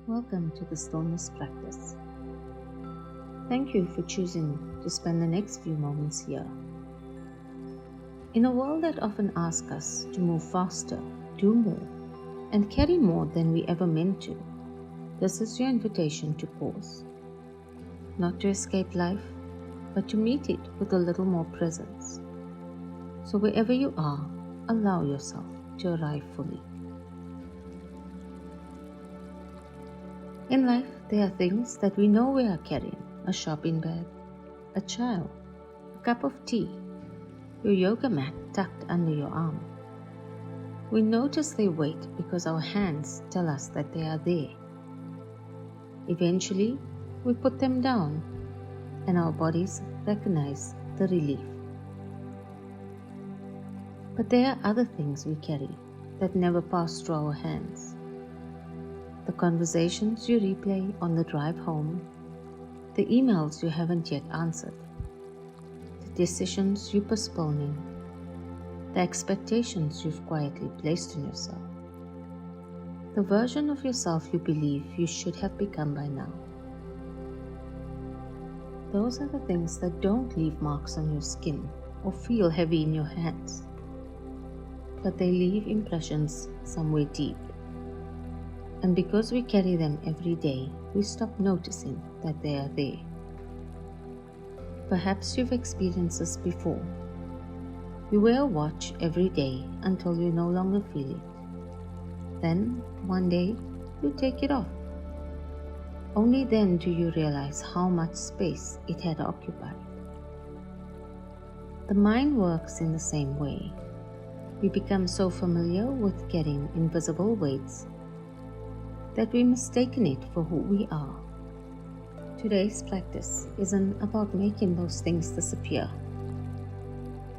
Welcome to the Stillness practice. Thank you for choosing to spend the next few moments here. In a world that often asks us to move faster, do more, and carry more than we ever meant to, this is your invitation to pause. Not to escape life, but to meet it with a little more presence. So wherever you are, allow yourself to arrive fully. In life, there are things that we know we are carrying: a shopping bag, a child, a cup of tea, your yoga mat tucked under your arm. We notice their weight because our hands tell us that they are there. Eventually, we put them down and our bodies recognize the relief. But there are other things we carry that never pass through our hands. The conversations you replay on the drive home, the emails you haven't yet answered, the decisions you're postponing, the expectations you've quietly placed on yourself, the version of yourself you believe you should have become by now. Those are the things that don't leave marks on your skin or feel heavy in your hands, but they leave impressions somewhere deep. And because we carry them every day, we stop noticing that they are there. Perhaps you've experienced this before. You wear a watch every day until you no longer feel it. Then, one day, you take it off. Only then do you realize how much space it had occupied. The mind works in the same way. We become so familiar with carrying invisible weights that we mistaken it for who we are. Today's practice isn't about making those things disappear.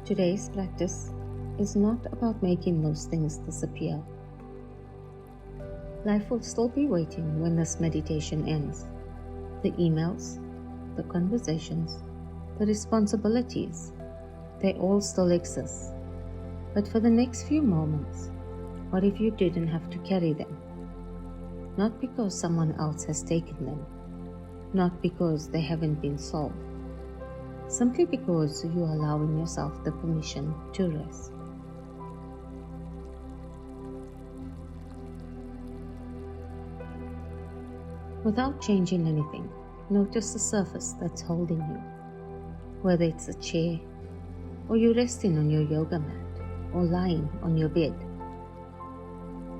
Today's practice is not about making those things disappear. Life will still be waiting when this meditation ends. The emails, the conversations, the responsibilities, they all still exist. But for the next few moments, what if you didn't have to carry them? Not because someone else has taken them, not because they haven't been solved, simply because you are allowing yourself the permission to rest. Without changing anything, notice the surface that's holding you, whether it's a chair, or you're resting on your yoga mat, or lying on your bed.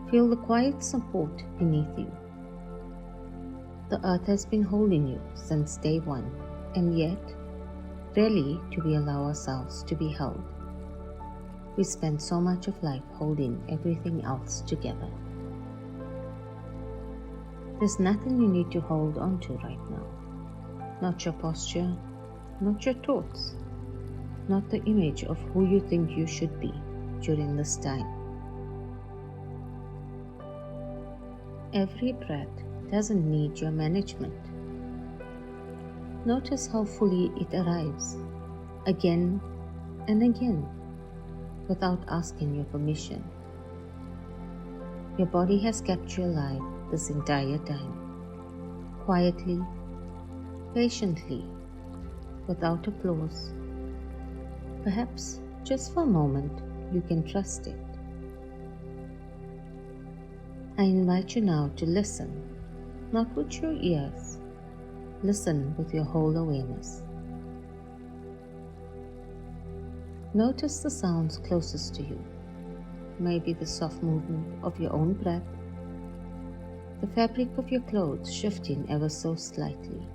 Feel the quiet support beneath you. The earth has been holding you since day one, and yet, rarely do we allow ourselves to be held. We spend so much of life holding everything else together. There's nothing you need to hold on to right now. Not your posture, not your thoughts, not the image of who you think you should be during this time. Every breath doesn't need your management. Notice how fully it arrives, again and again, without asking your permission. Your body has kept you alive this entire time, quietly, patiently, without applause. Perhaps just for a moment you can trust it. I invite you now to listen, not with your ears. Listen with your whole awareness. Notice the sounds closest to you. Maybe the soft movement of your own breath, the fabric of your clothes shifting ever so slightly.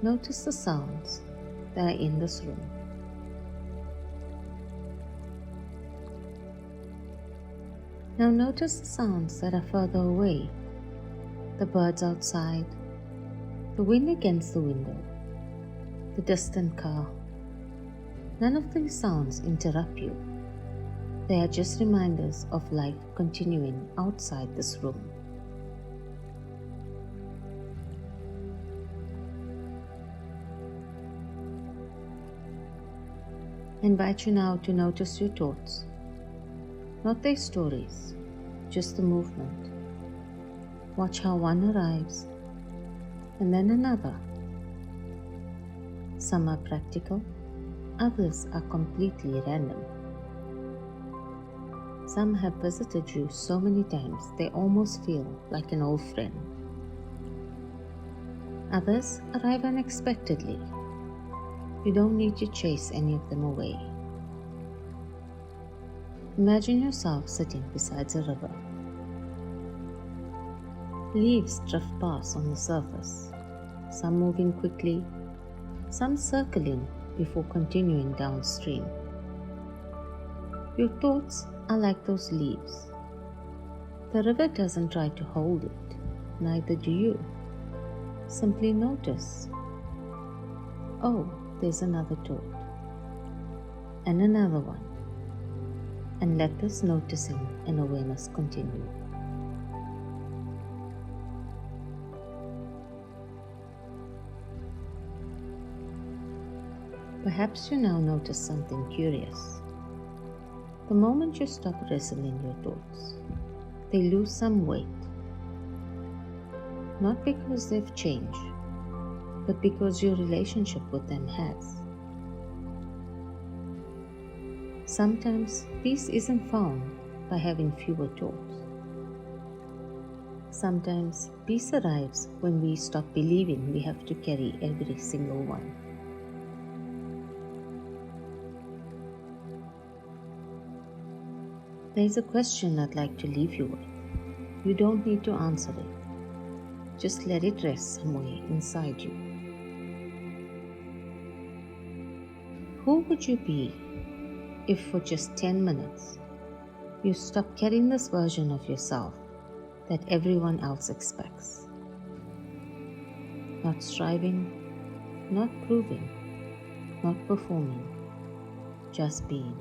Notice the sounds that are in this room. Now notice the sounds that are further away, the birds outside, the wind against the window, the distant car. None of these sounds interrupt you. They are just reminders of life continuing outside this room. I invite you now to notice your thoughts, not their stories, just the movement. Watch how one arrives and then another. Some are practical, others are completely random. Some have visited you so many times they almost feel like an old friend. Others arrive unexpectedly. You don't need to chase any of them away. Imagine yourself sitting beside a river. Leaves drift past on the surface, some moving quickly, some circling before continuing downstream. Your thoughts are like those leaves. The river doesn't try to hold it, neither do you. Simply notice. Oh, there's another thought. And another one. And let this noticing and awareness continue. Perhaps you now notice something curious. The moment you stop wrestling your thoughts, they lose some weight. Not because they've changed, but because your relationship with them has. Sometimes peace isn't found by having fewer thoughts. Sometimes peace arrives when we stop believing we have to carry every single one. There's a question I'd like to leave you with. You don't need to answer it. Just let it rest somewhere inside you. Who would you be if for just 10 minutes you stop carrying this version of yourself that everyone else expects? Not striving, not proving, not performing, just being.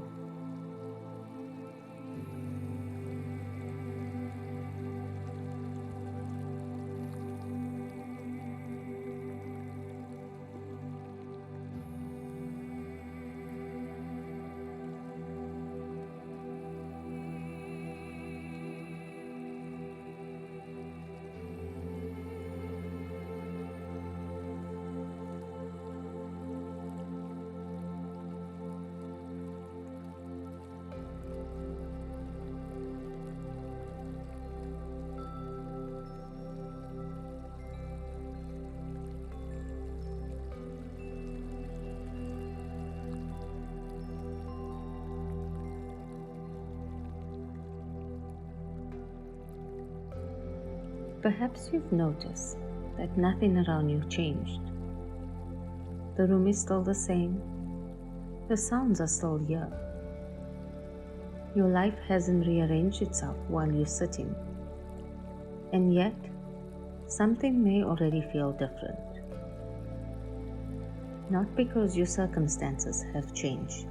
Perhaps you've noticed that nothing around you changed. The room is still the same. The sounds are still here. Your life hasn't rearranged itself while you're sitting. And yet, something may already feel different. Not because your circumstances have changed,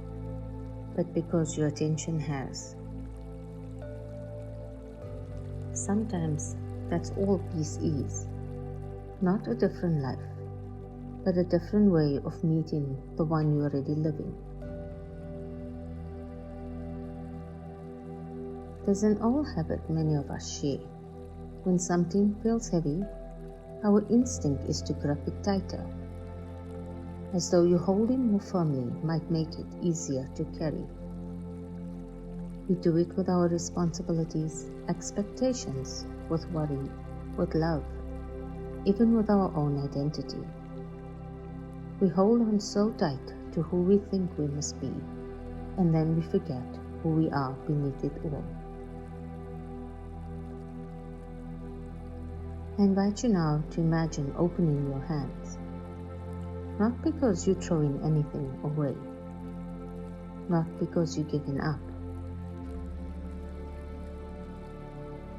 but because your attention has. Sometimes that's all peace is. Not a different life, but a different way of meeting the one you're already living. There's an old habit many of us share. When something feels heavy, our instinct is to grip it tighter, as though you holding more firmly might make it easier to carry. We do it with our responsibilities, expectations, with worry, with love, even with our own identity. We hold on so tight to who we think we must be, and then we forget who we are beneath it all. I invite you now to imagine opening your hands, not because you're throwing anything away, not because you're giving up,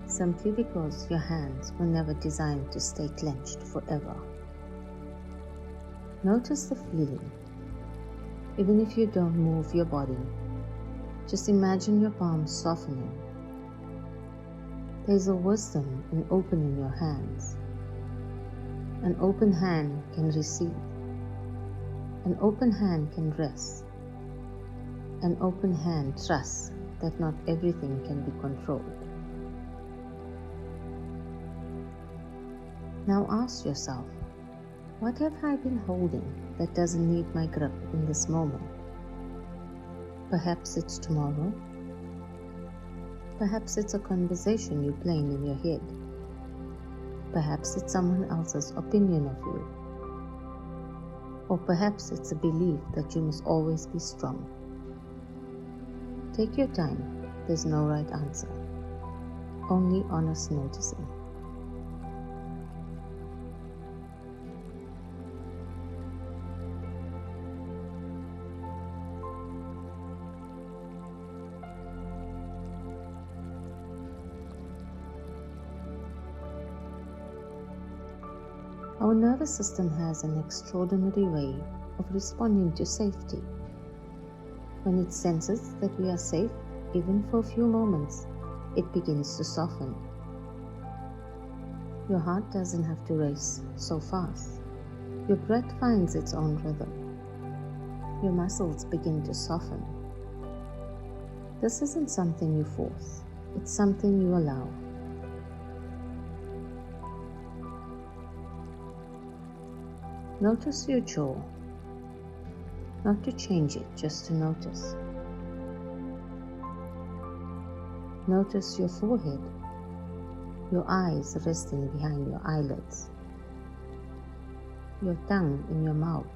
simply because your hands were never designed to stay clenched forever. Notice the feeling. Even if you don't move your body, just imagine your palms softening. There's a wisdom in opening your hands. An open hand can receive. An open hand can rest. An open hand trusts that not everything can be controlled. Now ask yourself, what have I been holding that doesn't need my grip in this moment? Perhaps it's tomorrow. Perhaps it's a conversation you're playing in your head. Perhaps it's someone else's opinion of you. Or perhaps it's a belief that you must always be strong. Take your time. There's no right answer. Only honest noticing. Our nervous system has an extraordinary way of responding to safety. When it senses that we are safe, even for a few moments, it begins to soften. Your heart doesn't have to race so fast. Your breath finds its own rhythm. Your muscles begin to soften. This isn't something you force, it's something you allow. Notice your jaw, not to change it, just to notice. Notice your forehead, your eyes resting behind your eyelids, your tongue in your mouth.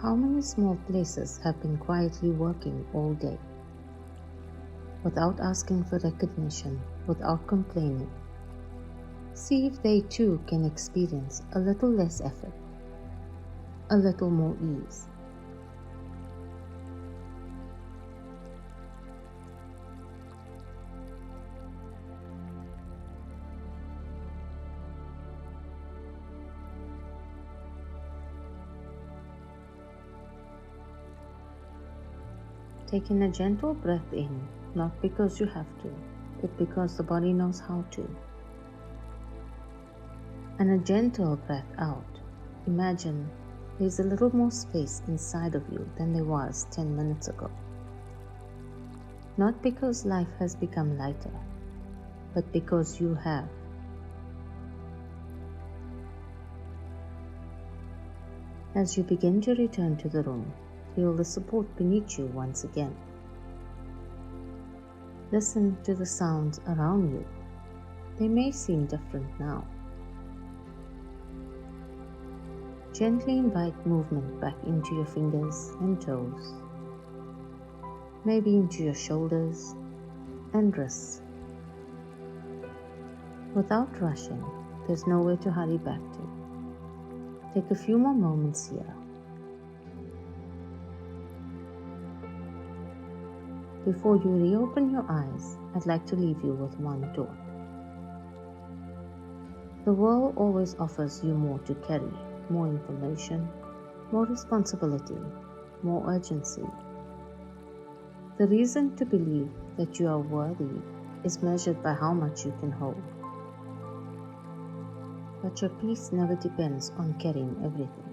How many small places have been quietly working all day, without asking for recognition, without complaining? See if they too can experience a little less effort, a little more ease. Taking a gentle breath in, not because you have to, but because the body knows how to. And a gentle breath out. Imagine there's a little more space inside of you than there was 10 minutes ago. Not because life has become lighter, but because you have. As you begin to return to the room, feel the support beneath you once again. Listen to the sounds around you. They may seem different now. Gently invite movement back into your fingers and toes, maybe into your shoulders and wrists. Without rushing, there's nowhere to hurry back to. Take a few more moments here. Before you reopen your eyes, I'd like to leave you with one thought. The world always offers you more to carry. More information, more responsibility, more urgency. The reason to believe that you are worthy is measured by how much you can hold. But your peace never depends on carrying everything.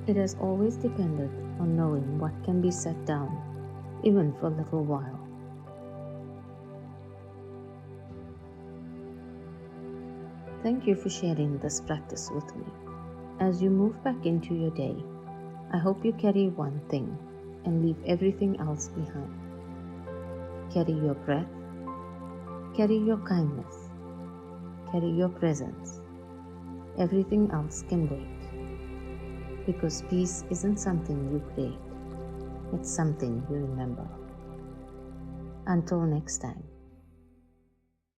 It has always depended on knowing what can be set down, even for a little while. Thank you for sharing this practice with me. As you move back into your day, I hope you carry one thing and leave everything else behind. Carry your breath, carry your kindness, carry your presence. Everything else can wait, because peace isn't something you create, it's something you remember. Until next time.